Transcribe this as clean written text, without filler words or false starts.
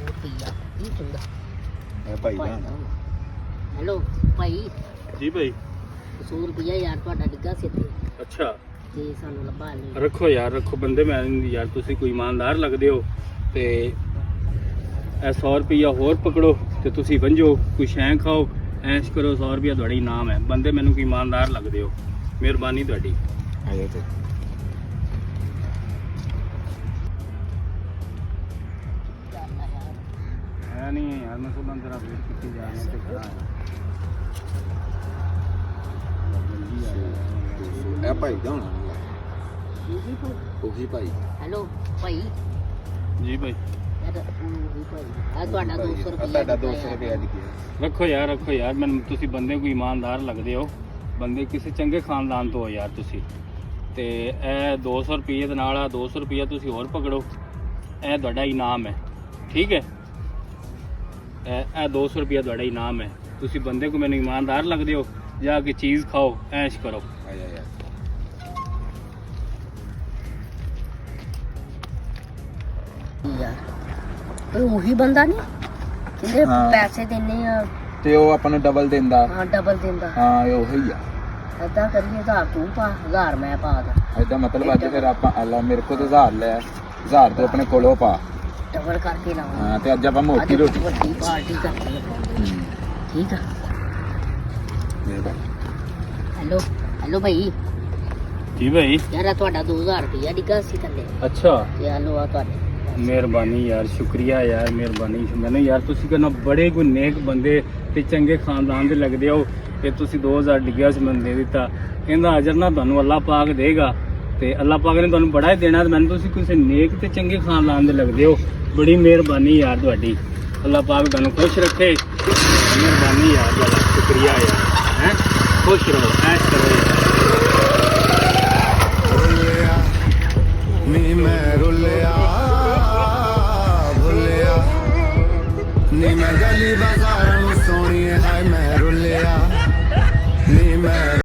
ਰੁਪਈਆ ਕੀ ਚੰਗਾ ਇਹ ਭਾਈ ਦਾ ਹੈਲੋ ਭਾਈ ਜੀ ਭਾਈ 100 ਰੁਪਈਆ ਯਾਰ ਤੁਹਾਡਾ ਡਿੱਗਾ ਸੀ ਇੱਥੇ ਅੱਛਾ ਤੇ ਸਾਨੂੰ ਲੱਭਾ ਨਹੀਂ ਰੱਖੋ ਯਾਰ ਰੱਖੋ ਬੰਦੇ ਮੈਂ ਯਾਰ ਤੁਸੀਂ ਕੋਈ ਇਮਾਨਦਾਰ ਲੱਗਦੇ ਹੋ ਤੇ ਇਹ 100 ਰੁਪਈਆ ਹੋਰ ਪਕੜੋ ਤੇ ਤੁਸੀਂ ਵੰਜੋ ਕੋਈ ਸ਼ੈਂ ਖਾਓ ਐਸ਼ ਕਰੋ 100 ਰੁਪਈਆ ਤੁਹਾਡਾ ਇਨਾਮ ਹੈ ਬੰਦੇ ਮੈਨੂੰ ਕੋਈ ਇਮਾਨਦਾਰ ਲੱਗਦੇ ਹੋ ਮਿਹਰਬਾਨੀ ਤੁਹਾਡੀ ਆਇਆ ਤੇ ਹੈ ਨਹੀਂ ਯਾਰ ਮੈਂ ਸੁਣਨ ਤੇਰਾ ਵੇਟ ਕੀਤੀ ਜਾ ਰਿਹਾ ਤੇ ਖੜਾ ਇਹ ਭਾਈ ਦਾ ਹੋਣਾ ਉਹੀ ਭਾਈ ਹੈਲੋ ਭਾਈ ਜੀ ਭਾਈ ਯਾਰ ਉਹੀ ਭਾਈ ਆ ਤੁਹਾਡਾ 200 ਰੁਪਈਆ ਤੁਹਾਡਾ 200 ਰੁਪਏ ਡਿੱਗਿਆ ਰੱਖੋ ਯਾਰ ਮੈਨੂੰ ਤੁਸੀਂ ਬੰਦੇ ਕੋਈ ਇਮਾਨਦਾਰ ਲੱਗਦੇ ਹੋ ਬੰਦੇ ਕਿਸੇ ਚੰਗੇ ਖਾਨਦਾਨ ਤੋਂ ਹੋ ਯਾਰ ਤੁਸੀਂ ਤੇ ਇਹ 200 ਰੁਪਏ ਦੇ ਨਾਲ ਆ 200 ਰੁਪਏ ਤੁਸੀਂ ਹੋਰ ਪਕੜੋ ਇਹ ਤੁਹਾਡਾ ਇਨਾਮ ਹੈ ਠੀਕ ਹੈ ਇਹ 200 ਰੁਪਏ ਤੁਹਾਡਾ ਇਨਾਮ ਹੈ ਤੁਸੀਂ ਬੰਦੇ ਕੋ ਮੈਨੂੰ ਇਮਾਨਦਾਰ ਲੱਗਦੇ ਹੋ ਜਾ ਕੇ ਚੀਜ਼ ਖਾਓ ਐਸ਼ ਕਰੋ ਆਇਆ ਯਾਰ ਯਾਰ ਪਰ ਉਹੀ ਬੰਦਾ ਨਹੀਂ ਕਹਿੰਦੇ ਹਾਂ। ਪੈਸੇ ਦੇਣੇ ਆ ਤੇ ਉਹ ਆਪਾਂ ਨੂੰ ਡਬਲ ਦਿੰਦਾ ਹਾਂ ਡਬਲ ਦਿੰਦਾ ਹਾਂ ਇਹ ਉਹੀ ਆ ਏਦਾਂ ਕਰੀਏ 1000 ਤੂੰ ਪਾ 1000 ਮੈਂ ਪਾ ਦਾਂ ਇਹਦਾ ਮਤਲਬ ਅੱਜ ਫਿਰ ਆਪਾਂ ਅੱਲਾ ਮੇਰੇ ਕੋਲ ਤਾਂ 1000 ਲਿਆ 1000 ਤੋਂ ਆਪਣੇ ਕੋਲੋਂ ਪਾ ਡਬਲ ਕਰਕੇ ਲਾਵਾਂ ਹਾਂ ਤੇ ਅੱਜ ਆਪਾਂ ਮੋਟੀ ਅੱਜ ਰੋਟੀ ਵੱਡੀ ਪਾਰਟੀ ਕਰਨੀ ਆ। ਠੀਕ ਆ ਹੈਲੋ ਹੈਲੋ ਭਾਈ ਜੀ ਭਾਈ ਯਾਰ ਆਹ ਤੁਹਾਡਾ 2000 ਰੁਪਇਆ ਡਿੱਗਾ ਸੀ ਥੱਲੇ ਅੱਛਾ ਤੇ ਹਲੋ ਆ ਤੁਹਾਡੇ ਮਿਹਰਬਾਨੀ ਯਾਰ ਸ਼ੁਕਰੀਆ ਯਾਰ ਮਿਹਰਬਾਨੀ ਮੈਨੂੰ ਯਾਰ ਤੁਸੀਂ ਕਹਿੰਦਾ ਬੜੇ ਕੋਈ ਨੇਕ ਬੰਦੇ ਤੇ ਚੰਗੇ ਖਾਨਦਾਨ ਦੇ ਲੱਗਦੇ ਹੋ ਤੇ ਤੁਸੀਂ 2000 ਡਿੱਗਿਆ ਸੀ ਮੈਨੂੰ ਦੇ ਦਿੱਤਾ ਕਹਿੰਦਾ ਅਜਰ ਨਾ ਤੁਹਾਨੂੰ ਅੱਲਾਹ ਪਾਕ ਦੇਗਾ ਤੇ ਅੱਲਾਹ ਪਾਕ ਨੇ ਤੁਹਾਨੂੰ ਬੜਾ ਹੀ ਦੇਣਾ ਤੇ ਮੈਨੂੰ ਤੁਸੀਂ ਕਿਸੇ ਨੇਕ ਤੇ ਚੰਗੇ ਖਾਨਦਾਨ ਦੇ ਲੱਗਦੇ ਹੋ ਬੜੀ ਮਿਹਰਬਾਨੀ ਯਾਰ ਤੁਹਾਡੀ ਅੱਲਾਹ ਪਾਕ ਤੁਹਾਨੂੰ ਖੁਸ਼ ਰੱਖੇ ਮਿਹਰਬਾਨੀ ਯਾਰ ਤੁਹਾਡਾ ਸ਼ੁਕਰੀਆ ਯਾਰ ਹੈ ਖੁਸ਼ ਰਹੋ ਐਸ਼ ਕਰੋ ਨੀ ਮੈਂ ਰੁੱਲਿਆ ਭੁੱਲਿਆ ਨੀ ਮੈਂ ਗਲੀ ਬਾਜ਼ਾਰ